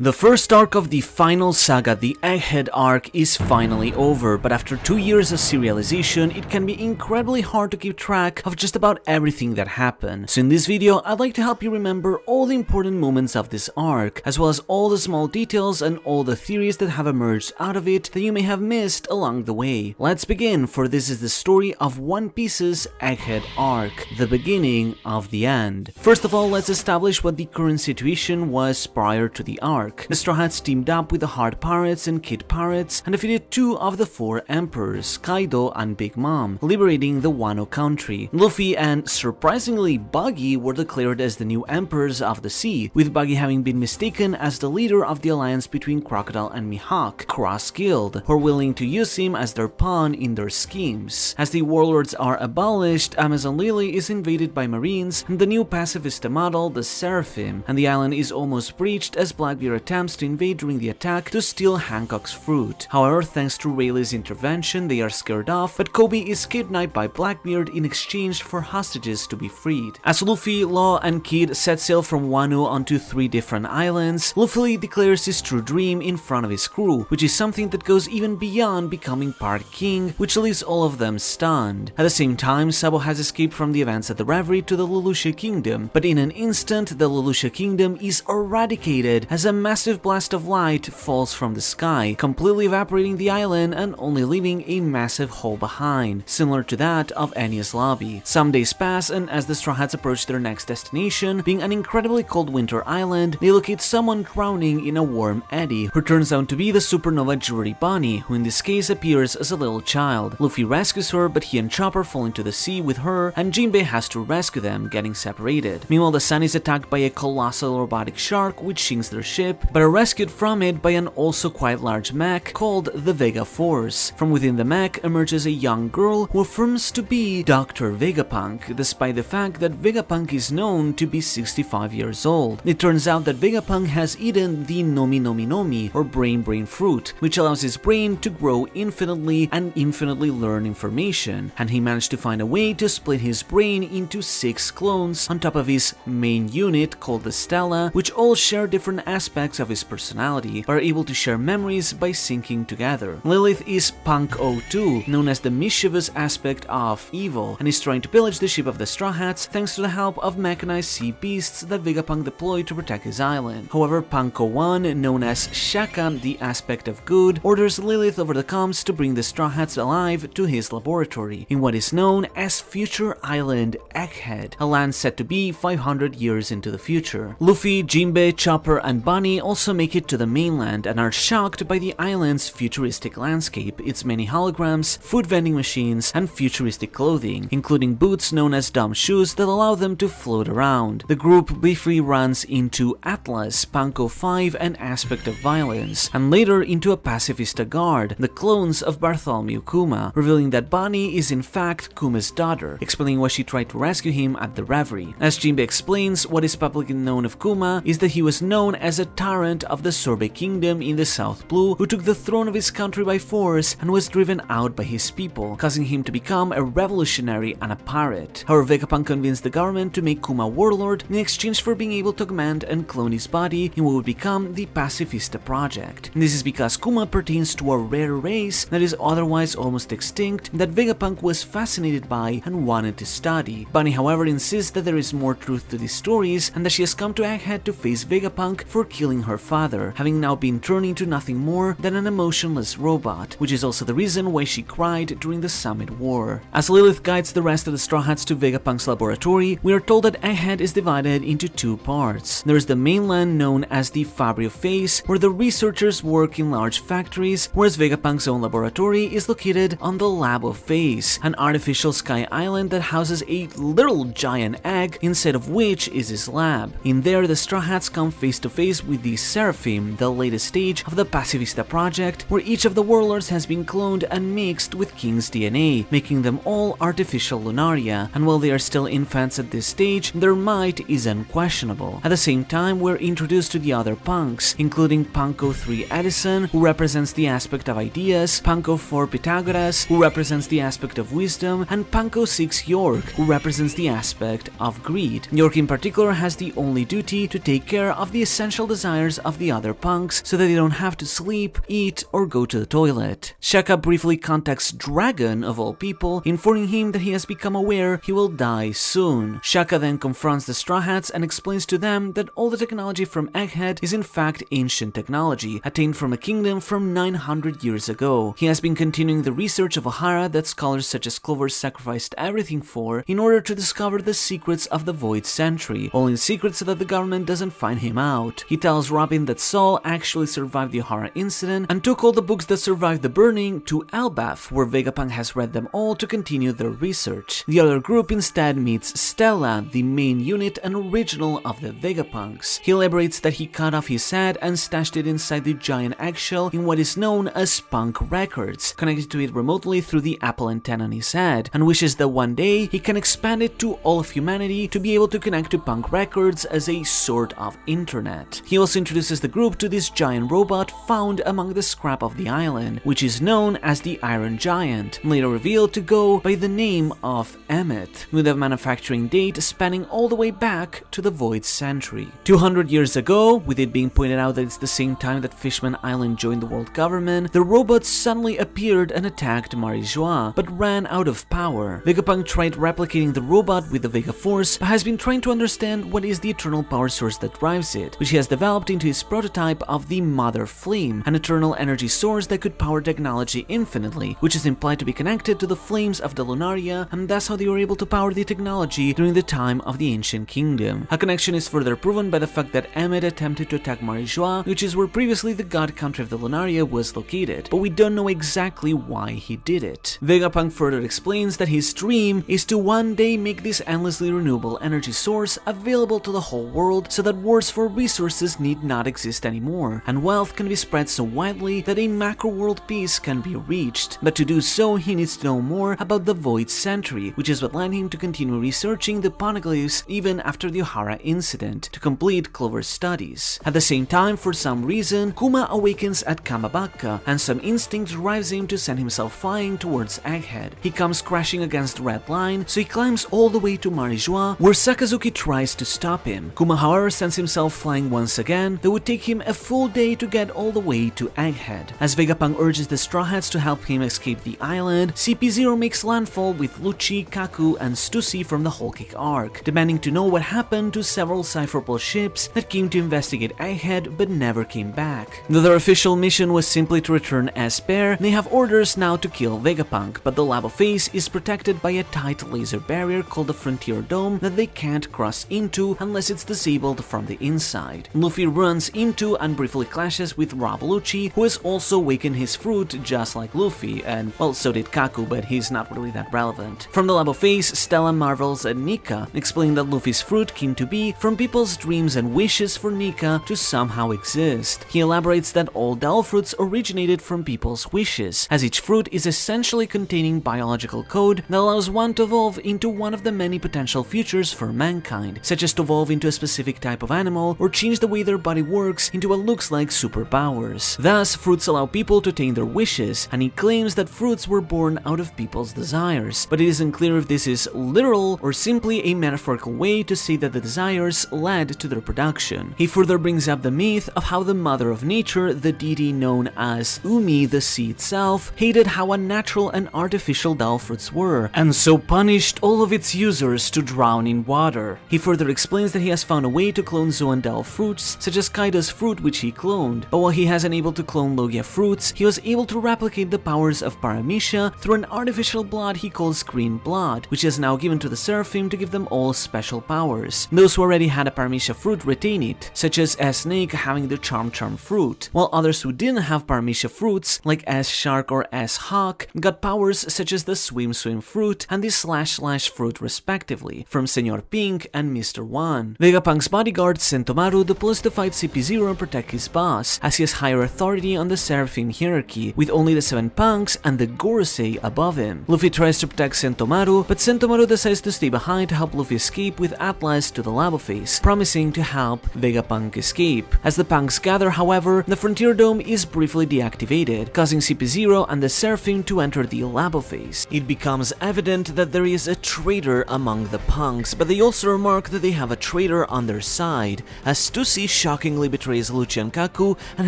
The first arc of the final saga, the Egghead Arc, is finally over, but after 2 years of serialization, it can be incredibly hard to keep track of just about everything that happened. So in this video, I'd like to help you remember all the important moments of this arc, as well as all the small details and all the theories that have emerged out of it that you may have missed along the way. Let's begin, for this is the story of One Piece's Egghead Arc, the beginning of the end. First of all, let's establish what the current situation was prior to the arc. The Straw Hats teamed up with the Hard Pirates and Kid Pirates and defeated 2 of the 4 emperors, Kaido and Big Mom, liberating the Wano country. Luffy and, surprisingly, Buggy were declared as the new emperors of the sea, with Buggy having been mistaken as the leader of the alliance between Crocodile and Mihawk, Cross-Guild, who are willing to use him as their pawn in their schemes. As the warlords are abolished, Amazon Lily is invaded by Marines and the new pacifista model, the Seraphim, and the island is almost breached as Blackbeard attempts to invade during the attack to steal Hancock's fruit. However, thanks to Rayleigh's intervention, they are scared off, but Kobe is kidnapped by Blackbeard in exchange for hostages to be freed. As Luffy, Law, and Kid set sail from Wano onto 3 different islands, Luffy declares his true dream in front of his crew, which is something that goes even beyond becoming Pirate King, which leaves all of them stunned. At the same time, Sabo has escaped from the events at the Reverie to the Lelouch Kingdom, but in an instant, the Lelouch Kingdom is eradicated as a massive blast of light falls from the sky, completely evaporating the island and only leaving a massive hole behind, similar to that of Enies Lobby. Some days pass, and as the Straw Hats approach their next destination, being an incredibly cold winter island, they locate someone drowning in a warm eddy, who turns out to be the supernova jewelry bunny, who in this case appears as a little child. Luffy rescues her, but he and Chopper fall into the sea with her, and Jinbei has to rescue them, getting separated. Meanwhile, the sun is attacked by a colossal robotic shark which sinks their ship, but are rescued from it by an also quite large mech called the Vega Force. From within the mech emerges a young girl who affirms to be Dr. Vegapunk, despite the fact that Vegapunk is known to be 65 years old. It turns out that Vegapunk has eaten the Nomi Nomi Nomi, or brain fruit, which allows his brain to grow infinitely and infinitely learn information, and he managed to find a way to split his brain into 6 clones on top of his main unit called the Stella, which all share different aspects of his personality, but are able to share memories by syncing together. Lilith is Punk 02, known as the mischievous aspect of evil, and is trying to pillage the ship of the Straw Hats thanks to the help of mechanized sea beasts that Vegapunk deployed to protect his island. However, Punk 01, known as Shaka, the aspect of good, orders Lilith over the comms to bring the Straw Hats alive to his laboratory, in what is known as Future Island Egghead, a land set to be 500 years into the future. Luffy, Jinbei, Chopper, and Bunny also make it to the mainland and are shocked by the island's futuristic landscape, its many holograms, food vending machines, and futuristic clothing, including boots known as dumb shoes that allow them to float around. The group briefly runs into Atlas, Panko 5, an aspect of violence, and later into a pacifista guard, the clones of Bartholomew Kuma, revealing that Bunny is in fact Kuma's daughter, explaining why she tried to rescue him at the Reverie. As Jinbei explains, what is publicly known of Kuma is that he was known as a tyrant of the Sorbet Kingdom in the South Blue, who took the throne of his country by force and was driven out by his people, causing him to become a revolutionary and a pirate. However, Vegapunk convinced the government to make Kuma warlord in exchange for being able to command and clone his body in what would become the Pacifista Project. And this is because Kuma pertains to a rare race that is otherwise almost extinct that Vegapunk was fascinated by and wanted to study. Bunny, however, insists that there is more truth to these stories and that she has come to Egghead to face Vegapunk for killing her father, having now been turned into nothing more than an emotionless robot, which is also the reason why she cried during the Summit War. As Lilith guides the rest of the Straw Hats to Vegapunk's laboratory, we are told that Egghead is divided into 2 parts. There is the mainland known as the Fabrio Phase, where the researchers work in large factories, whereas Vegapunk's own laboratory is located on the Labo Phase, an artificial sky island that houses a little giant egg, inside of which is his lab. In there, the Straw Hats come face to face with the Seraphim, the latest stage of the Pacifista Project, where each of the warlords has been cloned and mixed with King's DNA, making them all artificial Lunaria, and while they are still infants at this stage, their might is unquestionable. At the same time, we're introduced to the other punks, including Panko 3 Edison, who represents the aspect of ideas, Panko 4 Pythagoras, who represents the aspect of wisdom, and Panko 6 York, who represents the aspect of greed. York in particular has the only duty to take care of the essential design desires of the other punks so that they don't have to sleep, eat, or go to the toilet. Shaka briefly contacts Dragon, of all people, informing him that he has become aware he will die soon. Shaka then confronts the Straw Hats and explains to them that all the technology from Egghead is in fact ancient technology, attained from a kingdom from 900 years ago. He has been continuing the research of Ohara that scholars such as Clover sacrificed everything for in order to discover the secrets of the Void Century, all in secret so that the government doesn't find him out. He tells Robin that Saul actually survived the Ohara incident and took all the books that survived the burning to Elbaf, where Vegapunk has read them all to continue their research. The other group instead meets Stella, the main unit and original of the Vegapunks. He elaborates that he cut off his head and stashed it inside the giant eggshell in what is known as Punk Records, connected to it remotely through the Apple antenna on his head, and wishes that one day he can expand it to all of humanity to be able to connect to Punk Records as a sort of internet. He also introduces the group to this giant robot found among the scrap of the island, which is known as the Iron Giant, later revealed to go by the name of Emmet, with a manufacturing date spanning all the way back to the Void Century. 200 years ago, with it being pointed out that it's the same time that Fishman Island joined the world government, the robot suddenly appeared and attacked Marie-Joie, but ran out of power. Vegapunk tried replicating the robot with the Vega Force, but has been trying to understand what is the eternal power source that drives it, which he has developed into his prototype of the Mother Flame, an eternal energy source that could power technology infinitely, which is implied to be connected to the flames of the Lunaria, and that's how they were able to power the technology during the time of the Ancient Kingdom. A connection is further proven by the fact that Emmet attempted to attack Marie-Joie, which is where previously the god country of the Lunaria was located, but we don't know exactly why he did it. Vegapunk further explains that his dream is to one day make this endlessly renewable energy source available to the whole world so that wars for resources need not exist anymore, and wealth can be spread so widely that a macro-world peace can be reached. But to do so, he needs to know more about the Void Century, which is what led him to continue researching the poneglyphs even after the Ohara incident, to complete Clover's studies. At the same time, for some reason, Kuma awakens at Kamabaka, and some instinct drives him to send himself flying towards Egghead. He comes crashing against Red Line, so he climbs all the way to Marie-Joie, where Sakazuki tries to stop him. Kuma, however, sends himself flying once again. That would take him a full day to get all the way to Egghead. As Vegapunk urges the Straw Hats to help him escape the island, CP0 makes landfall with Lucci, Kaku, and Stussy from the Egghead Arc, demanding to know what happened to several Cypherpole ships that came to investigate Egghead but never came back. Though their official mission was simply to return Esper, they have orders now to kill Vegapunk, but the labo face is protected by a tight laser barrier called the Frontier Dome that they can't cross into unless it's disabled from the inside. Luffy runs into and briefly clashes with Rob Lucci, who has also awakened his fruit just like Luffy, and well, so did Kaku, but he's not really that relevant. From the labo face, Stella marvels at Nika, explaining that Luffy's fruit came to be from people's dreams and wishes for Nika to somehow exist. He elaborates that all Devil Fruits originated from people's wishes, as each fruit is essentially containing biological code that allows one to evolve into one of the many potential futures for mankind, such as to evolve into a specific type of animal or change the way their body works into what looks like superpowers. Thus, fruits allow people to attain their wishes, and he claims that fruits were born out of people's desires, but it isn't clear if this is literal or simply a metaphorical way to say that the desires led to their production. He further brings up the myth of how the Mother of Nature, the deity known as Umi, the sea itself, hated how unnatural and artificial Devil Fruits were, and so punished all of its users to drown in water. He further explains that he has found a way to clone Zoan Devil Fruits, such as Kaida's fruit which he cloned, but while he hasn't able to clone Logia fruits, he was able to replicate the powers of Paramecia through an artificial blood he calls Green Blood, which is now given to the Seraphim to give them all special powers. Those who already had a Paramecia fruit retain it, such as S-Snake having the Charm fruit, while others who didn't have Paramecia fruits, like S-Shark or S-Hawk, got powers such as the Swim fruit and the Slash fruit respectively, from Senor Pink and Mr. One. Vegapunk's bodyguard Sentomaru deploys to fight CP0 and protect his boss, as he has higher authority on the Seraphim hierarchy, with only the 7 punks and the Gorosei above him. Luffy tries to protect Sentomaru, but Sentomaru decides to stay behind to help Luffy escape with Atlas to the labo face, promising to help Vegapunk escape. As the punks gather, however, the Frontier Dome is briefly deactivated, causing CP0 and the Seraphim to enter the labo face. It becomes evident that there is a traitor among the punks, but they also remark that they have a traitor on their side, as Stussy shockingly betrays Lucian Kaku and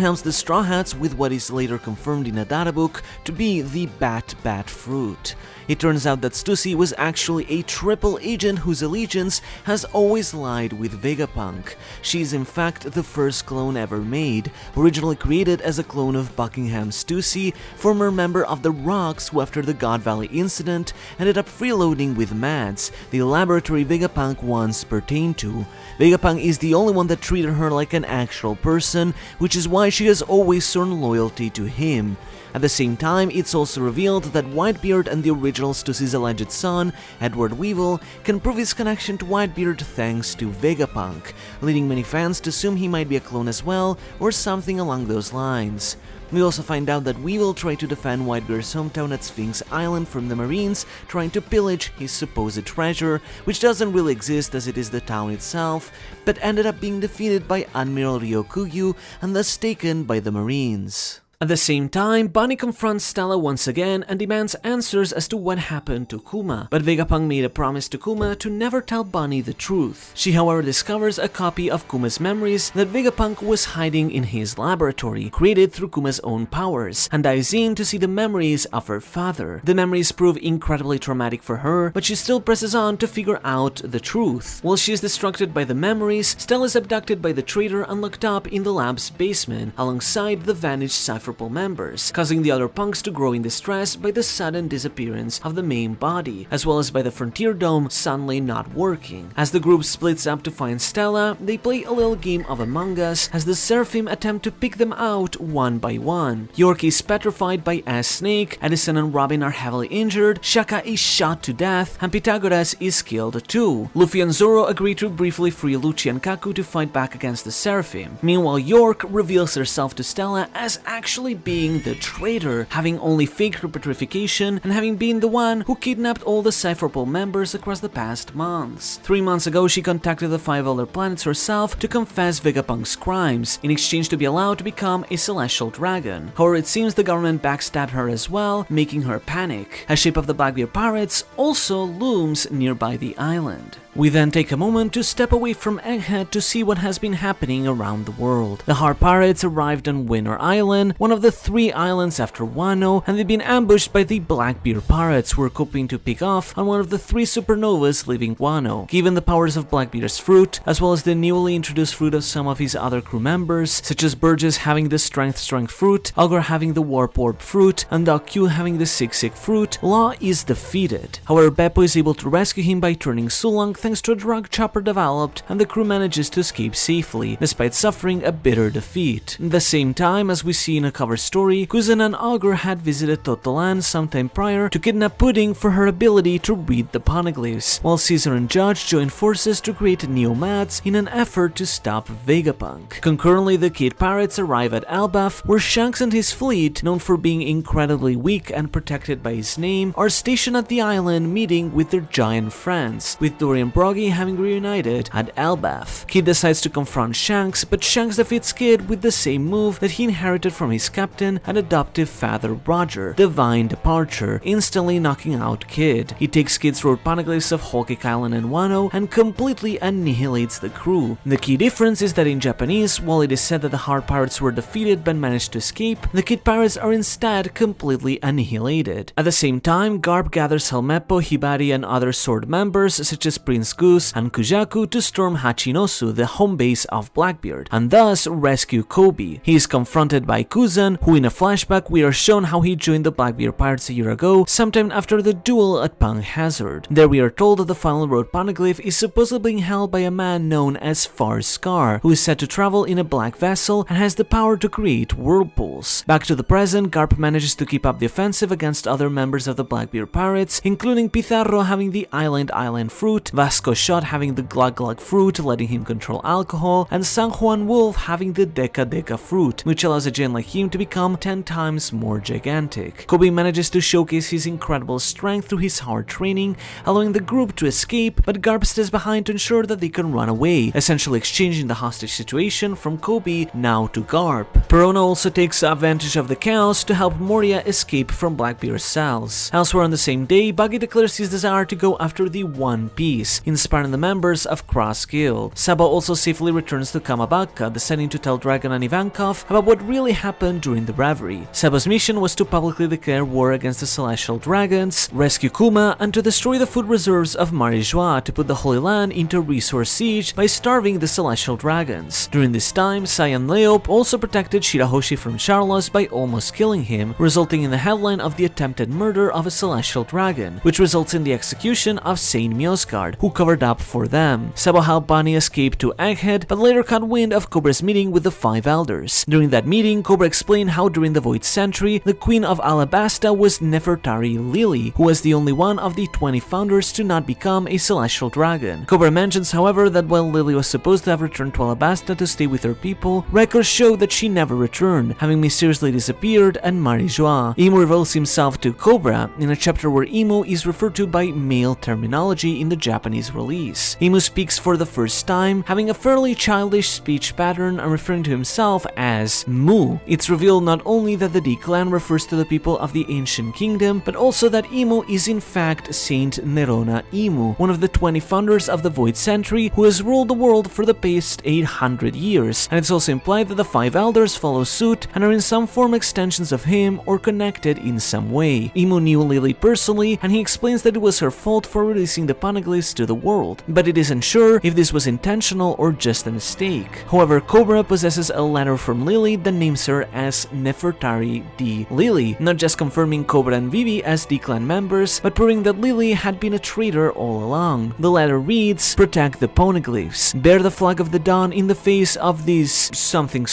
helps the Straw Hats with what is later confirmed in a databook to be the Bat fruit. It turns out that Stussy was actually a triple agent whose allegiance has always lied with Vegapunk. She is in fact the first clone ever made, originally created as a clone of Buckingham Stussy, former member of the Rocks who after the God Valley incident ended up freeloading with Mads, the laboratory Vegapunk once pertained to. Vegapunk is the only one that treated her like an actual person, which is why she has always sworn loyalty to him. At the same time, it's also revealed that Whitebeard and the original Stussy's alleged son, Edward Weevil, can prove his connection to Whitebeard thanks to Vegapunk, leading many fans to assume he might be a clone as well, or something along those lines. We also find out that Weevil tried to defend Whitebeard's hometown at Sphinx Island from the Marines, trying to pillage his supposed treasure, which doesn't really exist as it is the town itself, but ended up being defeated by Admiral Ryokugyu and thus taken by the Marines. At the same time, Bunny confronts Stella once again and demands answers as to what happened to Kuma, but Vegapunk made a promise to Kuma to never tell Bunny the truth. She however discovers a copy of Kuma's memories that Vegapunk was hiding in his laboratory, created through Kuma's own powers, and dives in to see the memories of her father. The memories prove incredibly traumatic for her, but she still presses on to figure out the truth. While she is distracted by the memories, Stella is abducted by the traitor and locked up in the lab's basement, alongside the vanished Cypher members, causing the other punks to grow in distress by the sudden disappearance of the main body, as well as by the Frontier Dome suddenly not working. As the group splits up to find Stella, they play a little game of Among Us as the Seraphim attempt to pick them out one by one. York is petrified by Ass Snake, Edison and Robin are heavily injured, Shaka is shot to death, and Pythagoras is killed too. Luffy and Zoro agree to briefly free Lucci and Kaku to fight back against the Seraphim. Meanwhile, York reveals herself to Stella as actually being the traitor, having only faked her petrification and having been the one who kidnapped all the Cypherpole members across the past months. 3 months ago, she contacted the 5 other planets herself to confess Vegapunk's crimes, in exchange to be allowed to become a celestial dragon. However, it seems the government backstabbed her as well, making her panic. A ship of the Blackbeard pirates also looms nearby the island. We then take a moment to step away from Egghead to see what has been happening around the world. The Heart Pirates arrived on Winter Island, one of the 3 islands after Wano, and they've been ambushed by the Blackbeard Pirates who are hoping to pick off on one of the 3 supernovas leaving Wano. Given the powers of Blackbeard's fruit, as well as the newly introduced fruit of some of his other crew members, such as Burgess having the Strength fruit, Algar having the Warp Orb fruit, and Doc Q having the Sig fruit, Law is defeated. However, Beppo is able to rescue him by turning Sulong thanks to a drug chopper developed, and the crew manages to escape safely, despite suffering a bitter defeat. At the same time, as we see in a cover story, Kuzan and Augur had visited Totolan sometime prior to kidnap Pudding for her ability to read the poneglyphs, while Caesar and Judge joined forces to create Neo-Mads in an effort to stop Vegapunk. Concurrently, the Kid Pirates arrive at Elbaf, where Shanks and his fleet, known for being incredibly weak and protected by his name, are stationed at the island meeting with their giant friends, with Dory and Broggy having reunited at Elbaf. Kid decides to confront Shanks, but Shanks defeats Kid with the same move that he inherited from his captain and adoptive father Roger, Divine Departure, instantly knocking out Kid. He takes Kid's road poneglyphs of Whole Cake Island and Wano and completely annihilates the crew. The key difference is that in Japanese, while it is said that the Heart Pirates were defeated but managed to escape, the Kid Pirates are instead completely annihilated. At the same time, Garp gathers Helmeppo, Hibari, and other sword members such as Prince Goose and Kujaku to storm Hachinosu, the home base of Blackbeard, and thus rescue Kobe. He is confronted by Kuzan, who in a flashback we are shown how he joined the Blackbeard Pirates a year ago, sometime after the duel at Punk Hazard. There we are told that the final road poneglyph is supposedly being held by a man known as Far Scar, who is said to travel in a black vessel and has the power to create whirlpools. Back to the present, Garp manages to keep up the offensive against other members of the Blackbeard Pirates, including Pizarro having the Island fruit, Vasco Shot having the Glug Glug fruit, letting him control alcohol, and San Juan Wolf having the Deca fruit, which allows a giant like him to become 10 times more gigantic. Kobe manages to showcase his incredible strength through his hard training, allowing the group to escape, but Garp stays behind to ensure that they can run away, essentially exchanging the hostage situation from Kobe now to Garp. Perona also takes advantage of the chaos to help Moria escape from Blackbeard's cells. Elsewhere on the same day, Buggy declares his desire to go after the One Piece, inspiring the members of Cross Guild. Sabo also safely returns to Kamabaka, deciding to tell Dragon and Ivankov about what really happened during the reverie. Sabo's mission was to publicly declare war against the Celestial Dragons, rescue Kuma, and to destroy the food reserves of Marijois to put the Holy Land into resource siege by starving the Celestial Dragons. During this time, Saiyan Leop also protected Shirahoshi from Charlos by almost killing him, resulting in the headline of the attempted murder of a Celestial Dragon, which results in the execution of Saint Miosgard, who covered up for them. Sabo helped Bonnie escape to Egghead, but later caught wind of Cobra's meeting with the Five Elders. During that meeting, Cobra explained how during the Void Century, the Queen of Alabasta was Nefertari Lily, who was the only one of the 20 founders to not become a Celestial Dragon. Cobra mentions, however, that while Lily was supposed to have returned to Alabasta to stay with her people, records show that she never returned, having mysteriously disappeared at Marijois. Imo reveals himself to Cobra in a chapter where Imo is referred to by male terminology in the Japanese release. Imo speaks for the first time, having a fairly childish speech pattern and referring to himself as Mu. It's revealed not only that the D clan refers to the people of the Ancient Kingdom, but also that Imo is in fact Saint Nerona Imo, one of the 20 founders of the Void Century who has ruled the world for the past 800 years, and it's also implied that the Five Elders follow suit and are in some form extensions of him or connected in some way. Imo knew Lily personally, and he explains that it was her fault for releasing the poneglyphs to the world, but it isn't sure if this was intentional or just a mistake. However, Cobra possesses a letter from Lily that names her as Nefertari D. Lily, not just confirming Cobra and Vivi as D-clan members, but proving that Lily had been a traitor all along. The letter reads, "Protect the poneglyphs. Bear the flag of the dawn in the face of this something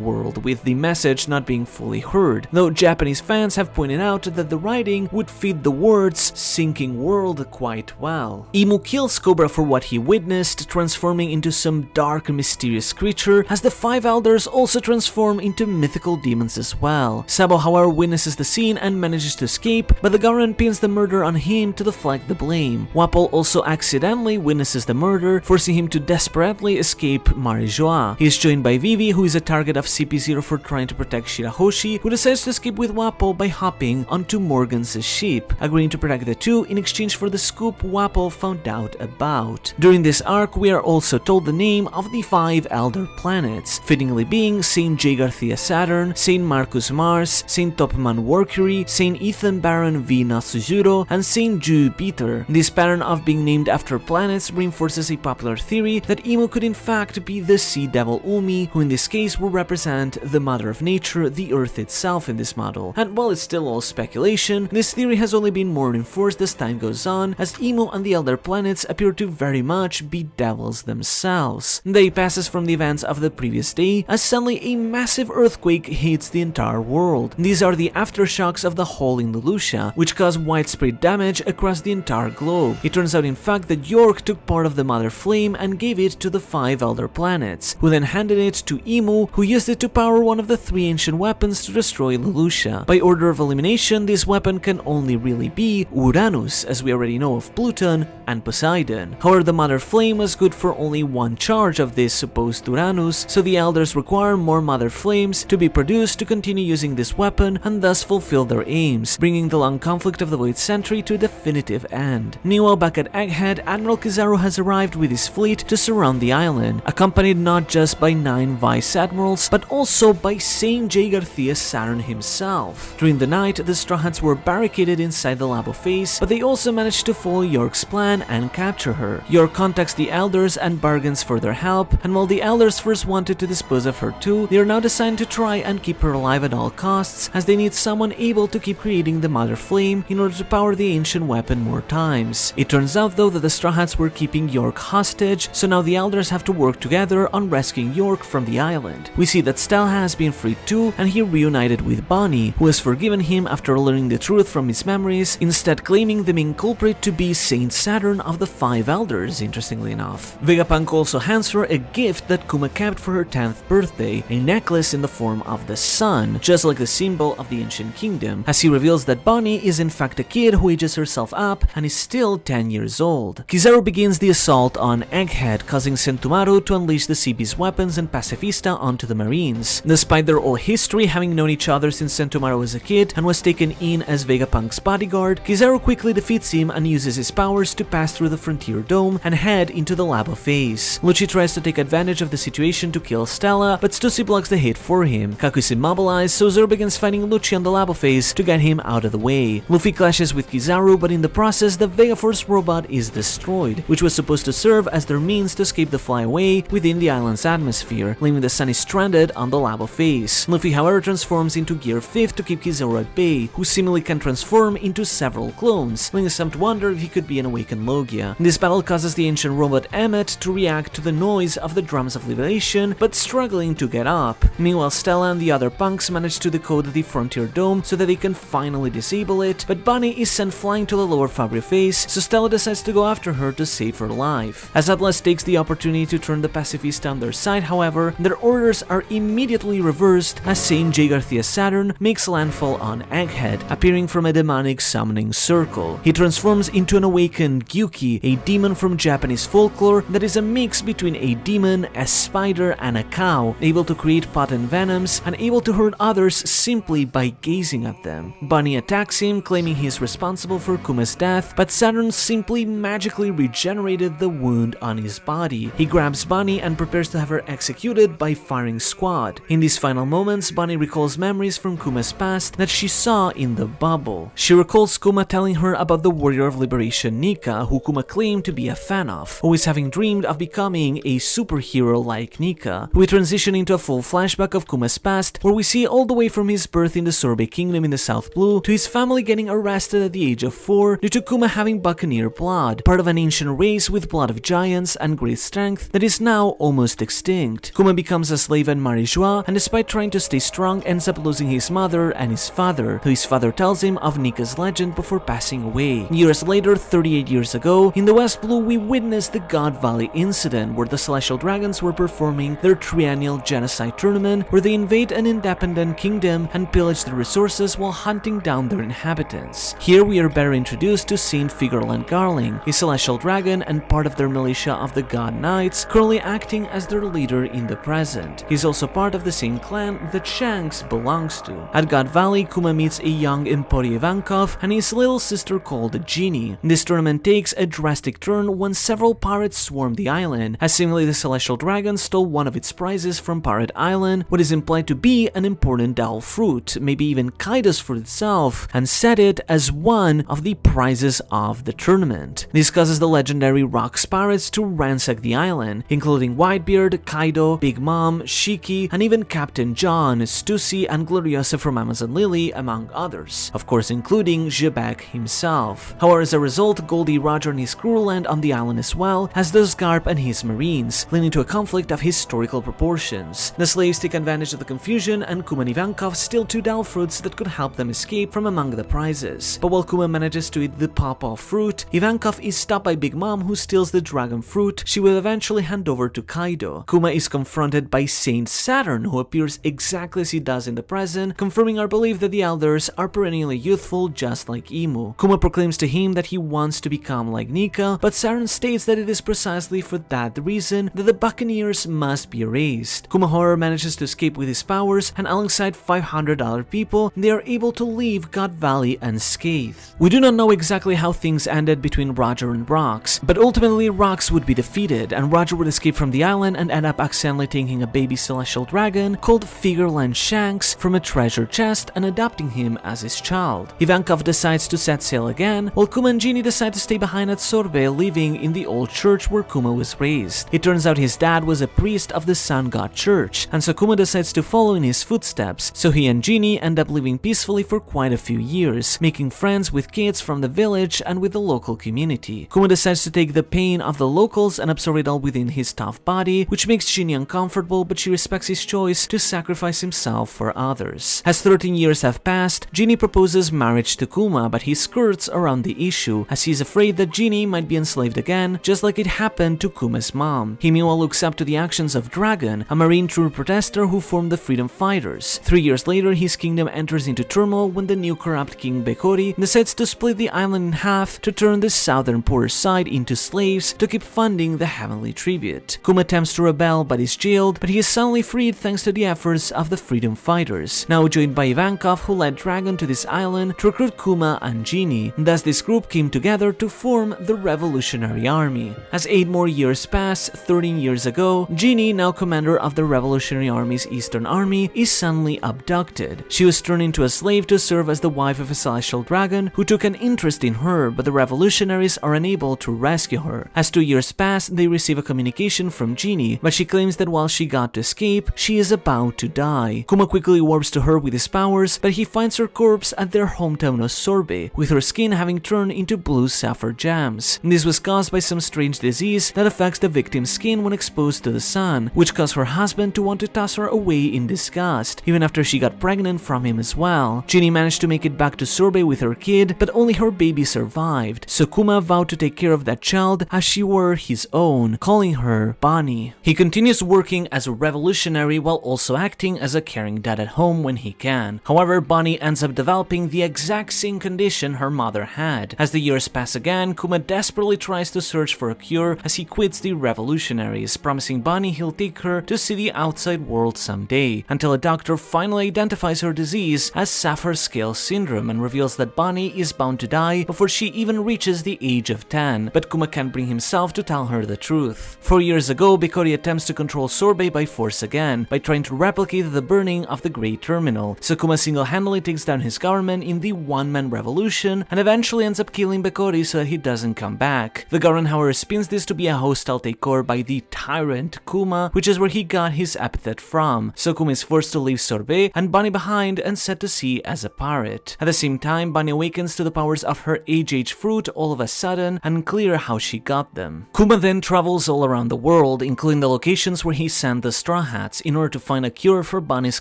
world," with the message not being fully heard, though Japanese fans have pointed out that the writing would fit the words sinking world quite well. Imo kills Cobra for what he witnessed, transforming into some dark mysterious creature, as the Five Elders also transform into mythical demons as well. Sabo, however, witnesses the scene and manages to escape, but the government pins the murder on him to deflect the blame. Wapol also accidentally witnesses the murder, forcing him to desperately escape Marijois. He is joined by Vivi, who is a target of CP0 for trying to protect Shirahoshi, who decides to escape with Wapol by hopping onto Morgan's ship, agreeing to protect the two in exchange for the scoop Wapol found out about. During this arc, we are also told the name of the 5 elder planets, fittingly being Saint J. Garcia Saturn, Saint Marcus Mars, Saint Topman Mercury, Saint Ethan Baron V. Natsujuro, and Saint Jupiter. This pattern of being named after planets reinforces a popular theory that Imo could in fact be the Sea Devil Umi, who in this case will represent the Mother of Nature, the Earth itself in this model. And while it's still all speculation, this theory has only been more reinforced as time goes on, as Imo and the elder planets appear to very much be devils themselves. Day passes from the events of the previous day, as suddenly a massive earthquake hits the entire world. These are the aftershocks of the hole in Lucia, which cause widespread damage across the entire globe. It turns out in fact that York took part of the Mother Flame and gave it to the 5 elder planets, who then handed it to Imo, who used it to power one of the 3 ancient weapons to destroy Lucia. By order of elimination, this weapon can only really be Uranus, as we already know of Pluton and Poseidon. However, the Mother Flame was good for only 1 charge of this supposed Uranus, so the elders require more Mother Flames to be produced to continue using this weapon and thus fulfill their aims, bringing the long conflict of the Void Century to a definitive end. Meanwhile, back at Egghead, Admiral Kizaru has arrived with his fleet to surround the island, accompanied not just by 9 Vice Admirals, but also by Saint J. Garcia Saturn himself. During the night, the Straw Hats were barricaded inside the Labo phase, but they also managed to follow York's plan and capture her. York contacts the elders and bargains for their help, and while the elders first wanted to dispose of her too, they are now deciding to try and keep her alive at all costs, as they need someone able to keep creating the Mother Flame in order to power the ancient weapon more times. It turns out though that the Straw Hats were keeping York hostage, so now the elders have to work together on rescuing York from the island. We see that Stelha has been freed too, and he reunited with Bonnie, who has forgiven him after learning the truth from his memories, instead claiming the main culprit to be Saint Saturn of the 5 elders, interestingly enough. Vegapunk also hands her a gift that Kuma kept for her 10th birthday, a necklace in the form of the sun, just like the symbol of the ancient kingdom, as he reveals that Bonnie is in fact a kid who ages herself up and is still 10 years old. Kizaru begins the assault on Egghead, causing Sentomaru to unleash the CB's weapons and Pacifista onto the Marines. Despite their old history, having known each other since Sentomaru was a kid and was taken in as Vegapunk's bodyguard, Kizaru quickly defeats him and uses his powers to pass through the Frontier Dome and head into the lava phase. Lucci tries to take advantage of the situation to kill Stella, but Stussy blocks the hit for him. Kaku is immobilized, so Zoro begins fighting Lucci on the lava phase to get him out of the way. Luffy clashes with Kizaru, but in the process, the Vega Force robot is destroyed, which was supposed to serve as their means to escape the flyaway within the island's atmosphere, leaving the Sunny stranded on the lava face. Luffy, however, transforms into Gear 5 to keep Kizaru at bay, who seemingly can transform into several clones, leaving some to wonder if he could be an awakened Logia. This battle causes the ancient robot Emmet to react to the noise of the drums of liberation, but struggling to get up. Meanwhile, Stella and the other punks manage to decode the Frontier Dome so that they can finally disable it, but Bunny is sent flying to the lower Fabria face, so Stella decides to go after her to save her life. As Atlas takes the opportunity to turn the pacifist on their side, however, their orders are immediately reversed as Saint J. Garcia Saturn makes landfall on Egghead, appearing from a demonic summoning circle. He transforms into an awakened Gyuki, a demon from Japanese folklore that is a mix between a demon, a spider, and a cow, able to create potent venoms and able to hurt others simply by gazing at them. Bunny attacks him, claiming he is responsible for Kuma's death, but Saturn simply magically regenerated the wound on his body. He grabs Bunny and prepares to have her executed by firing squad. In these final moments, Bunny recalls memories from Kuma's past that she saw in the bubble. She recalls Kuma telling her about the Warrior of Liberation Nika, who Kuma claimed to be a fan of, always having dreamed of becoming a superhero like Nika. We transition into a full flashback of Kuma's past, where we see all the way from his birth in the Sorbet Kingdom in the South Blue to his family getting arrested at the age of 4 due to Kuma having Buccaneer blood, part of an ancient race with blood of giants and great strength that is now almost extinct. Kuma becomes a slave in Marijua, and despite trying to stay strong, ends up losing his mother and his father, who his father tells him of Nika's legend before passing away. Years later, 38 years ago, in the West Blue, we witnessed the God Valley incident, where the Celestial Dragons were performing their triennial genocide tournament, where they invade an independent kingdom and pillage the resources while hunting down their inhabitants. Here we are better introduced to Saint Figureland Garling, a celestial dragon and part of their militia of the God Knights, currently acting as their leader in the present. He's also part of the same clan that Shanks belongs to. At God Valley, Kuma meets a young Emporia Ivankov and his little sister called Genie. This tournament takes a drastic turn when several pirates swarm the island, as seemingly the Celestial Dragon stole one of its prizes from Pirate Island, what is implied to be an important Dao fruit, maybe even Kaido's fruit itself, and set it as one of the prizes of the tournament. This causes the legendary Rocks pirates to ransack the island, including Whitebeard, Kaido, Big Mom, Shiki, and even Captain John, Stussy, and Gloriosa from Amazon Lily, among others, of course including Jebek himself. However, as a result, Goldie Roger and his crew land on the island as well, as does Garp and his marines, leading to a conflict of historical proportions. The slaves take advantage of the confusion, and Kuma and Ivankov steal 2 Dao fruits that could help them escape from among the prizes. But while Kuma manages to eat the pawpaw fruit, Ivankov is stopped by Big Mom, who steals the dragon fruit she will eventually hand over to Kaido. Kuma is confronted by Saint Saturn, who appears exactly as he does in the present, confirming our belief that the elders are perennially youthful just like Imu. Kuma proclaims to him that he wants to become like Nika, but Saturn states that it is precisely for that reason that the Buccaneers must be erased. Kuma, however, manages to escape with his powers, and alongside 500 other people, they are able to leave God Valley unscathed. We do not know exactly how things ended between Roger and Rocks, but ultimately Rocks would be defeated, and Roger would escape from the island and end up accidentally taking a baby celestial dragon called Figureland Shanks from a treasure chest and adopting him as his child. Ivankov decides to set sail again, while Kuma and Genie decide to stay behind at Sorbet, living in the old church where Kuma was raised. It turns out his dad was a priest of the Sun God Church, and so Kuma decides to follow in his footsteps, so he and Genie end up living peacefully for quite a few years, making friends with kids from the village and with the local community. Kuma decides to take the pain of the locals and absorb it all within his tough body, which makes Genie uncomfortable, but she respects his choice to sacrifice himself for others. As 13 years have passed, Genie proposes marriage to Kuma, but he skirts around the issue, as he's afraid that Genie might be enslaved again, just like it happened to Kuma's mom. He meanwhile looks up to the actions of Dragon, a marine true protester who formed the Freedom Fighters. 3 years later, his kingdom enters into turmoil when the new corrupt King Bekori decides to split the island in half to turn the southern poorer side into slaves to keep funding the heavenly tribute. Kuma attempts to rebel but is jailed, but he is suddenly freed thanks to the efforts of the Freedom Fighters, now joined by Ivankov, who led Dragon to this island to recruit Kuma and Genie. Thus this group came together to form become the Revolutionary Army. As 8 more years pass, 13 years ago, Jeannie, now commander of the Revolutionary Army's Eastern Army, is suddenly abducted. She was turned into a slave to serve as the wife of a celestial dragon who took an interest in her, but the revolutionaries are unable to rescue her. As 2 years pass, they receive a communication from Jeannie, but she claims that while she got to escape, she is about to die. Kuma quickly warps to her with his powers, but he finds her corpse at their hometown of Sorbet, with her skin having turned into blue sapphire gems. This was caused by some strange disease that affects the victim's skin when exposed to the sun, which caused her husband to want to toss her away in disgust, even after she got pregnant from him as well. Jeannie managed to make it back to Sorbet with her kid, but only her baby survived, so Kuma vowed to take care of that child as she were his own, calling her Bonnie. He continues working as a revolutionary while also acting as a caring dad at home when he can. However, Bonnie ends up developing the exact same condition her mother had. As the years pass again, Kuma desperately tries to search for a cure as he quits the revolutionaries, promising Bonnie he'll take her to see the outside world someday, until a doctor finally identifies her disease as Sapphire Scale Syndrome and reveals that Bonnie is bound to die before she even reaches the age of 10, but Kuma can't bring himself to tell her the truth. 4 years ago, Bikori attempts to control Sorbet by force again, by trying to replicate the burning of the Great Terminal, so Kuma single-handedly takes down his government in the one-man revolution and eventually ends up killing Bikori so that he doesn't come back. The government, however, spins this to be a hostile takeover by the tyrant Kuma, which is where he got his epithet from, so Kuma is forced to leave Sorbet and Bonnie behind and set to sea as a pirate. At the same time, Bonnie awakens to the powers of her age fruit all of a sudden, unclear how she got them. Kuma then travels all around the world, including the locations where he sent the Straw Hats in order to find a cure for Bonnie's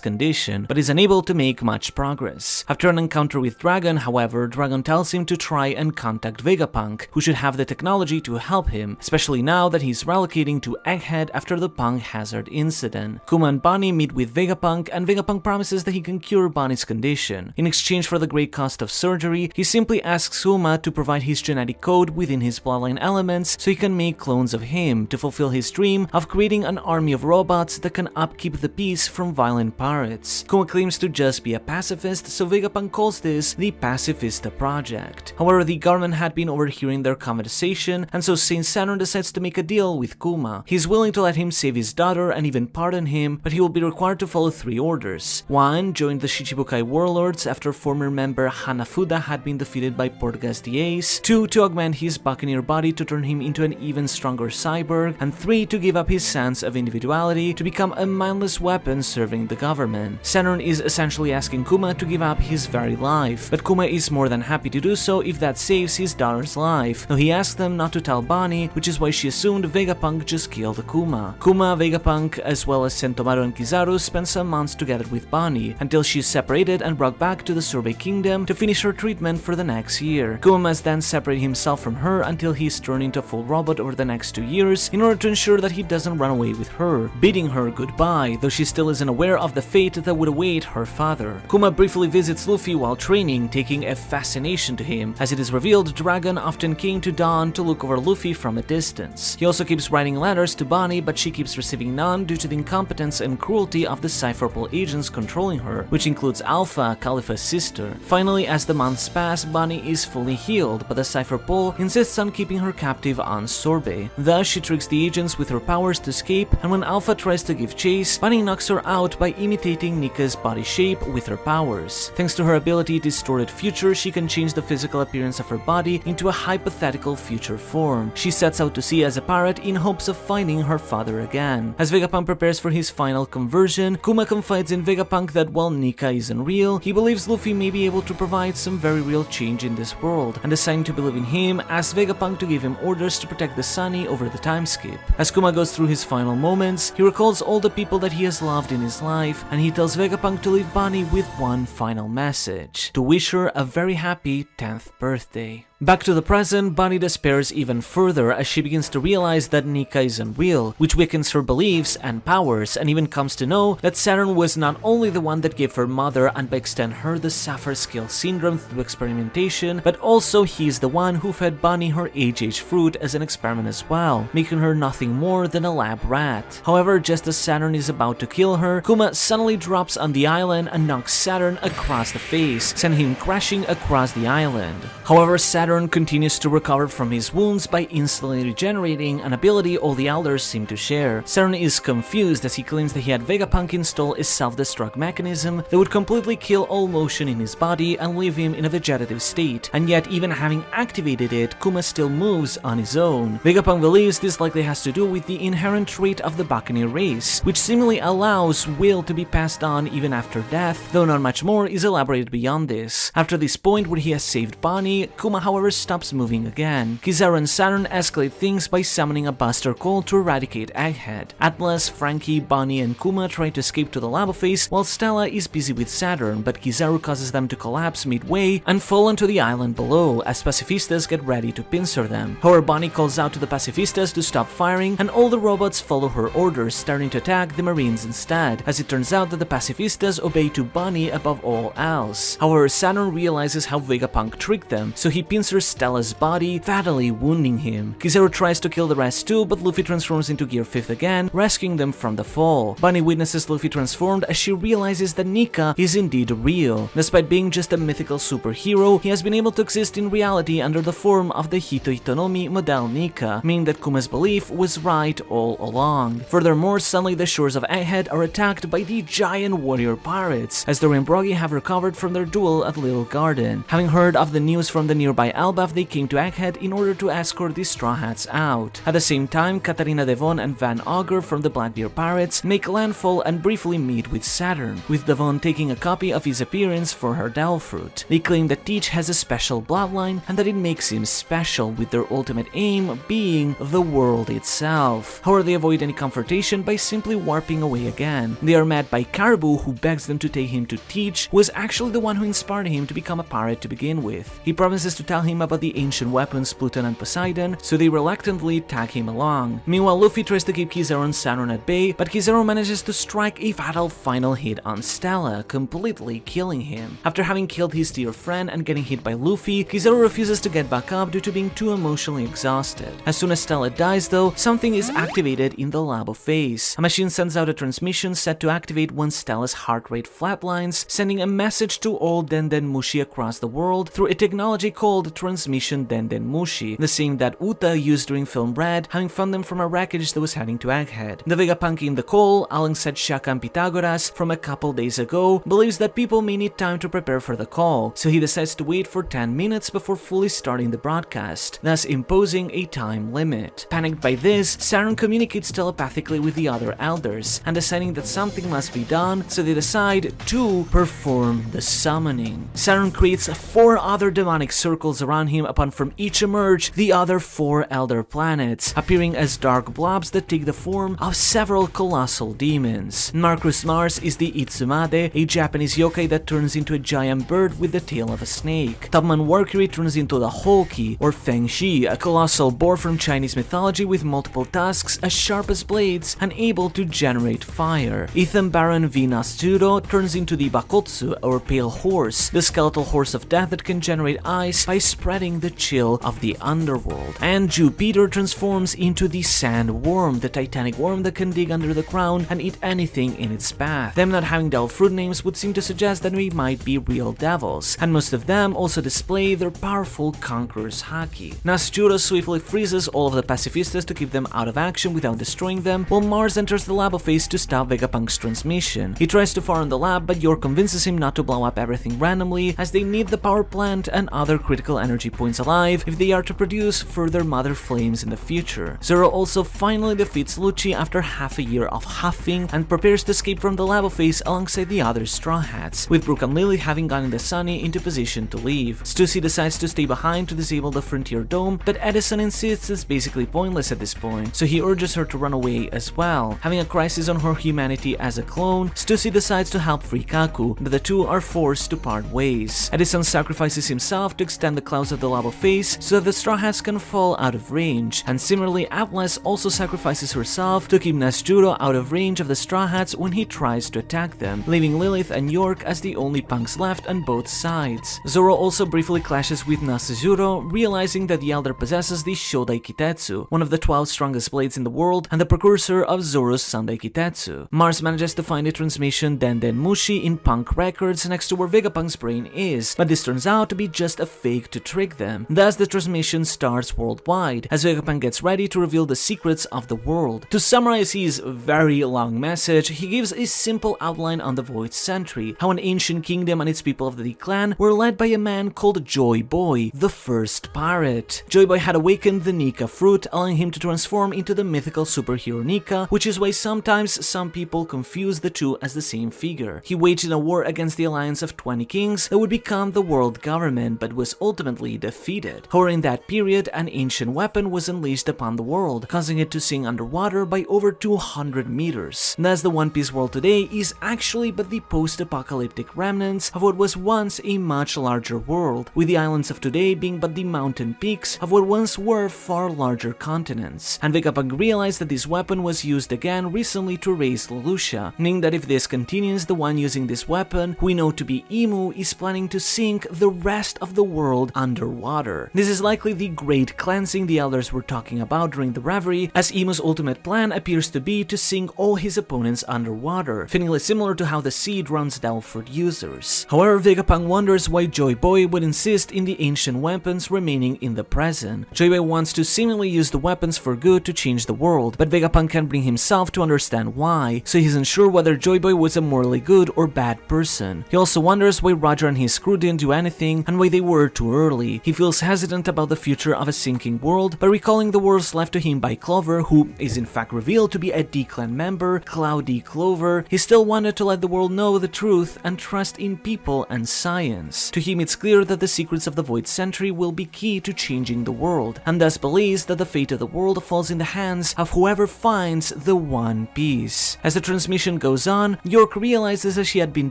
condition, but is unable to make much progress. After an encounter with Dragon, however, Dragon tells him to try and contact Vegapunk, who should have the technology to help him, especially now that he's relocating to Egghead after the Punk Hazard incident. Kuma and Bonnie meet with Vegapunk, and Vegapunk promises that he can cure Bonnie's condition. In exchange for the great cost of surgery, he simply asks Kuma to provide his genetic code within his bloodline elements so he can make clones of him to fulfill his dream of creating an army of robots that can upkeep the peace from violent pirates. Kuma claims to just be a pacifist, so Vegapunk calls this the Pacifista Project. However, the government had been overhearing their conversation, and so Saint Saturn decides to make a deal with Kuma. He's willing to let him save his daughter and even pardon him, but he will be required to follow 3 orders. 1. Join the Shichibukai warlords after former member Hanafuda had been defeated by Portgas the Ace. 2. To augment his buccaneer body to turn him into an even stronger cyborg. And 3. To give up his sense of individuality to become a mindless weapon serving the government. Saturn is essentially asking Kuma to give up his very life, but Kuma is more than happy to do so if that saves his daughter's life, though he asks them not to tell Bonnie, which is why she assumed Vegapunk just killed Kuma. Kuma, Vegapunk, as well as Sentomaru and Kizaru spend some months together with Bonnie, until she is separated and brought back to the Sorbet Kingdom to finish her treatment for the next year. Kuma must then separate himself from her until he is turned into a full robot over the next 2 years in order to ensure that he doesn't run away with her, bidding her goodbye, though she still isn't aware of the fate that would await her father. Kuma briefly visits Luffy while training, taking a fascination to him. As it is revealed, Dragon often came to Dawn to look over Luffy from a distance. He also keeps writing letters to Bonnie, but she keeps receiving none due to the incompetence and cruelty of the Cypherpole agents controlling her, which includes Alpha, Khalifa's sister. Finally, as the months pass, Bonnie is fully healed, but the Cypherpole insists on keeping her captive on Sorbet. Thus, she tricks the agents with her powers to escape, and when Alpha tries to give chase, Bonnie knocks her out by imitating Nika's body shape with her powers. Thanks to her ability Distorted Future, she can change the physical appearance of her body into a hypothetical future form. She sets out to sea as a pirate in hopes of finding her father again. As Vegapunk prepares for his final conversion, Kuma confides in Vegapunk that while Nika isn't real, he believes Luffy may be able to provide some very real change in this world, and deciding to believe in him, asks Vegapunk to give him orders to protect the Sunny over the time skip. As Kuma goes through his final moments, he recalls all the people that he has loved in his life, and he tells Vegapunk to leave Bonnie with one final message: to wish her a very happy 10th birthday. Back to the present, Bonnie despairs even further as she begins to realize that Nika isn't real, which weakens her beliefs and powers, and even comes to know that Saturn was not only the one that gave her mother and by extent her the Sapphire Scale Syndrome through experimentation, but also he's the one who fed Bonnie her age fruit as an experiment as well, making her nothing more than a lab rat. However, just as Saturn is about to kill her, Kuma suddenly drops on the island and knocks Saturn across the face, sending him crashing across the island. However, Saturn Saturn continues to recover from his wounds by instantly regenerating, an ability all the elders seem to share. Saturn is confused as he claims that he had Vegapunk install a self-destruct mechanism that would completely kill all motion in his body and leave him in a vegetative state, and yet even having activated it, Kuma still moves on his own. Vegapunk believes this likely has to do with the inherent trait of the Buccaneer race, which seemingly allows will to be passed on even after death, though not much more is elaborated beyond this. After this point where he has saved Bonnie, Kuma however stops moving again. Kizaru and Saturn escalate things by summoning a Buster Call to eradicate Egghead. Atlas, Frankie, Bonnie and Kuma try to escape to the lava face while Stella is busy with Saturn, but Kizaru causes them to collapse midway and fall onto the island below as pacifistas get ready to pincer them. However, Bonnie calls out to the pacifistas to stop firing and all the robots follow her orders, starting to attack the Marines instead, as it turns out that the pacifistas obey to Bonnie above all else. However, Saturn realizes how Vegapunk tricked them, so he pincers Stella's body, fatally wounding him. Kizaru tries to kill the rest too, but Luffy transforms into Gear 5th again, rescuing them from the fall. Bonnie witnesses Luffy transformed as she realizes that Nika is indeed real. Despite being just a mythical superhero, he has been able to exist in reality under the form of the Hito Hitonomi model Nika, meaning that Kuma's belief was right all along. Furthermore, suddenly the shores of Egghead are attacked by the giant warrior pirates, as the Rembrogi have recovered from their duel at Little Garden. Having heard of the news from the nearby Elbaf, they came to Egghead in order to escort the Straw Hats out. At the same time, Katarina Devon and Van Augur from the Blackbeard Pirates make landfall and briefly meet with Saturn, with Devon taking a copy of his appearance for her Devil Fruit. They claim that Teach has a special bloodline and that it makes him special, with their ultimate aim being the world itself. However, they avoid any confrontation by simply warping away again. They are met by Caribou, who begs them to take him to Teach, who was actually the one who inspired him to become a pirate to begin with. He promises to tell him about the ancient weapons Pluton and Poseidon, so they reluctantly tag him along. Meanwhile, Luffy tries to keep Kizaru and Saturn at bay, but Kizaru manages to strike a fatal final hit on Stella, completely killing him. After having killed his dear friend and getting hit by Luffy, Kizaru refuses to get back up due to being too emotionally exhausted. As soon as Stella dies though, something is activated in the labo phase. A machine sends out a transmission set to activate when Stella's heart rate flatlines, sending a message to all Denden Mushi across the world through a technology called Transmission Denden Mushi, the same that Uta used during Film Red, having found them from a wreckage that was heading to Egghead. The Vegapunk in the call, alongside Shaka and Pythagoras from a couple days ago, believes that people may need time to prepare for the call, so he decides to wait for 10 minutes before fully starting the broadcast, thus imposing a time limit. Panicked by this, Saturn communicates telepathically with the other elders, and deciding that something must be done, so they decide to perform the summoning. Saturn creates 4 other demonic circles around him upon from each emerge the other 4 elder planets, appearing as dark blobs that take the form of several colossal demons. Marcus Mars is the Itsumade, a Japanese yokai that turns into a giant bird with the tail of a snake. Topman Warkiri turns into the Holki, or Feng Shi, a colossal boar from Chinese mythology with multiple tusks as sharp as blades and able to generate fire. Ethan Baron V. Nasjuro turns into the Bakotsu, or pale horse, the skeletal horse of death that can generate ice by spreading the chill of the underworld. And Jupiter transforms into the sand worm, the titanic worm that can dig under the ground and eat anything in its path. Them not having devil fruit names would seem to suggest that we might be real devils, and most of them also display their powerful conqueror's haki. Nasjuro swiftly freezes all of the pacifistas to keep them out of action without destroying them, while Mars enters the labo phase to stop Vegapunk's transmission. He tries to fire on the lab, but York convinces him not to blow up everything randomly, as they need the power plant and other critical energy points alive if they are to produce further mother flames in the future. Zoro also finally defeats Lucci after half a year of huffing and prepares to escape from the labo phase alongside the other Straw Hats, with Brook and Lily having gotten the Sunny into position to leave. Stussy decides to stay behind to disable the Frontier Dome, but Edison insists it's basically pointless at this point, so he urges her to run away as well. Having a crisis on her humanity as a clone, Stussy decides to help free Kaku, but the two are forced to part ways. Edison sacrifices himself to extend the clouds of the lava phase so that the Straw Hats can fall out of range, and similarly Atlas also sacrifices herself to keep Nasjuro out of range of the Straw Hats when he tries to attack them, leaving Lilith and York as the only punks left on both sides. Zoro also briefly clashes with Nasjuro, realizing that the Elder possesses the Shodai Kitetsu, one of the 12 strongest blades in the world and the precursor of Zoro's Sandai Kitetsu. Mars manages to find a transmission Denden Mushi in Punk Records next to where Vegapunk's brain is, but this turns out to be just a fake to to trick them. Thus, the transmission starts worldwide, as Vegapunk gets ready to reveal the secrets of the world. To summarize his very long message, he gives a simple outline on the Void Century, how an ancient kingdom and its people of the D clan were led by a man called Joy Boy, the first pirate. Joy Boy had awakened the Nika fruit, allowing him to transform into the mythical superhero Nika, which is why sometimes some people confuse the two as the same figure. He waged a war against the alliance of 20 kings that would become the world government, but was ultimately defeated. However, in that period, an ancient weapon was unleashed upon the world, causing it to sink underwater by over 200 meters. Thus, the One Piece world today is actually but the post-apocalyptic remnants of what was once a much larger world, with the islands of today being but the mountain peaks of what once were far larger continents. And Vegapunk realized that this weapon was used again recently to raise Lelouch, meaning that if this continues, the one using this weapon, who we know to be Imu, is planning to sink the rest of the world underwater. This is likely the great cleansing the elders were talking about during the reverie, as Imu's ultimate plan appears to be to sink all his opponents underwater, fittingly similar to how the Seed runs Delphord users. However, Vegapunk wonders why Joy Boy would insist in the ancient weapons remaining in the present. Joy Boy wants to seemingly use the weapons for good to change the world, but Vegapunk can't bring himself to understand why, so he's unsure whether Joy Boy was a morally good or bad person. He also wonders why Roger and his crew didn't do anything and why they were too early. He feels hesitant about the future of a sinking world, but recalling the words left to him by Clover, who is in fact revealed to be a D-Clan member, Cloudy Clover, he still wanted to let the world know the truth and trust in people and science. To him, it's clear that the secrets of the Void Century will be key to changing the world, and thus believes that the fate of the world falls in the hands of whoever finds the One Piece. As the transmission goes on, York realizes that she had been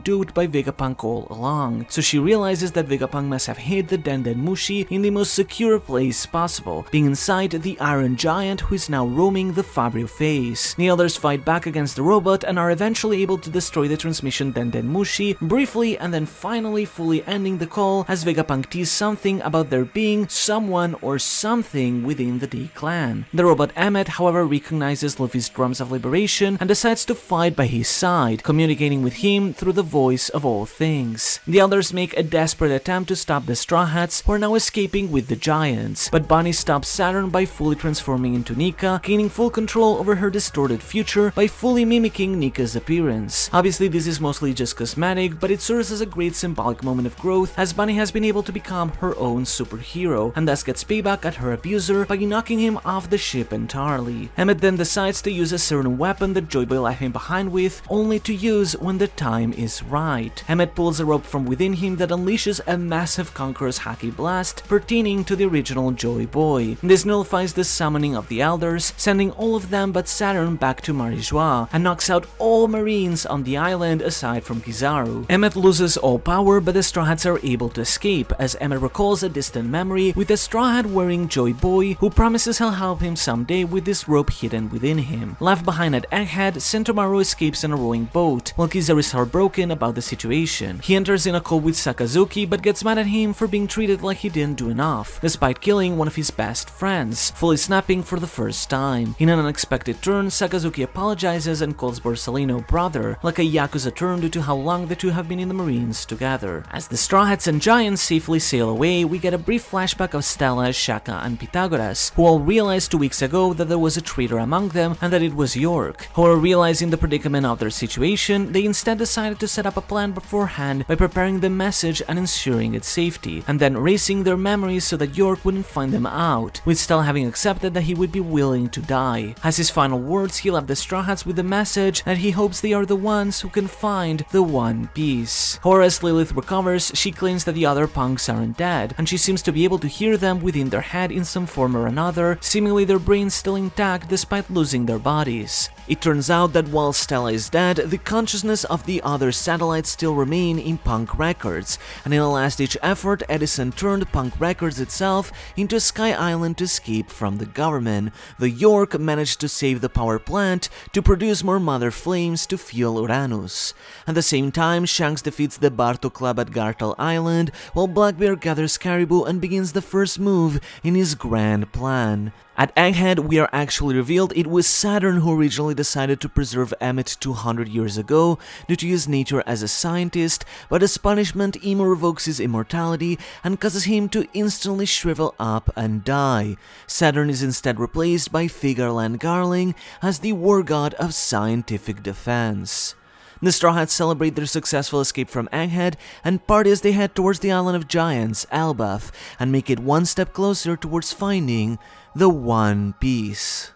duped by Vegapunk all along, so she realizes that Vegapunk must have hid the Denden Mushi in the most secure place possible, being inside the Iron Giant who is now roaming the Fabrio phase. The others fight back against the robot and are eventually able to destroy the transmission Denden Mushi briefly, and then finally fully ending the call as Vegapunk teased something about there being someone or something within the D-Clan. The robot Emmet, however, recognizes Luffy's drums of liberation and decides to fight by his side, communicating with him through the voice of all things. The others make a desperate attempt to stop the Straw Hats, who are now escaping with the Giants, but Bonnie stops Saturn by fully transforming into Nika, gaining full control over her distorted future by fully mimicking Nika's appearance. Obviously, this is mostly just cosmetic, but it serves as a great symbolic moment of growth, as Bonnie has been able to become her own superhero, and thus gets payback at her abuser by knocking him off the ship entirely. Emmet then decides to use a certain weapon that Joy Boy left him behind with, only to use when the time is right. Emmet pulls a rope from within him that unleashes a massive Conqueror's Haki Blast pertaining to the original Joy Boy. This nullifies the summoning of the Elders, sending all of them but Saturn back to Marijois, and knocks out all Marines on the island aside from Kizaru. Emmet loses all power, but the Straw Hats are able to escape, as Emmet recalls a distant memory with a Straw Hat wearing Joy Boy, who promises he'll help him someday with this rope hidden within him. Left behind at Egghead, Sentomaru escapes in a rowing boat, while Kizaru is heartbroken about the situation. He enters in a call with Sakazuki, but gets mad at him for being treated like he didn't do enough, despite killing one of his best friends, fully snapping for the first time. In an unexpected turn, Sakazuki apologizes and calls Borsalino brother, like a Yakuza term due to how long the two have been in the Marines together. As the Straw Hats and Giants safely sail away, we get a brief flashback of Stella, Shaka, and Pythagoras, who all realized 2 weeks ago that there was a traitor among them and that it was York. However, realizing the predicament of their situation, they instead decided to set up a plan beforehand by preparing the message and ensuring its safety, and then erasing their memories so that York wouldn't find them out, with Stella having accepted that he would be willing to die. As his final words, he left the Straw Hats with the message that he hopes they are the ones who can find the One Piece. However, as Lilith recovers, she claims that the other punks aren't dead, and she seems to be able to hear them within their head in some form or another, seemingly their brains still intact despite losing their bodies. It turns out that while Stella is dead, the consciousness of the other satellites still remain in Punk Records, and in a last-ditch effort, Edison turned Punk Records itself into Sky Island to escape from the government. The York managed to save the power plant to produce more Mother Flames to fuel Uranus. At the same time, Shanks defeats the Barto Club at Gartal Island, while Blackbear gathers Caribou and begins the first move in his grand plan. At Egghead, we are actually revealed it was Saturn who originally decided to preserve Emmett 200 years ago due to his nature as a scientist, but as punishment, Emo revokes his immortality and causes him to instantly shrivel up and die. Saturn is instead replaced by Figarland Garling as the war god of scientific defense. The Straw Hats celebrate their successful escape from Egghead and party as they head towards the Island of Giants, Elbaf, and make it one step closer towards finding the One Piece.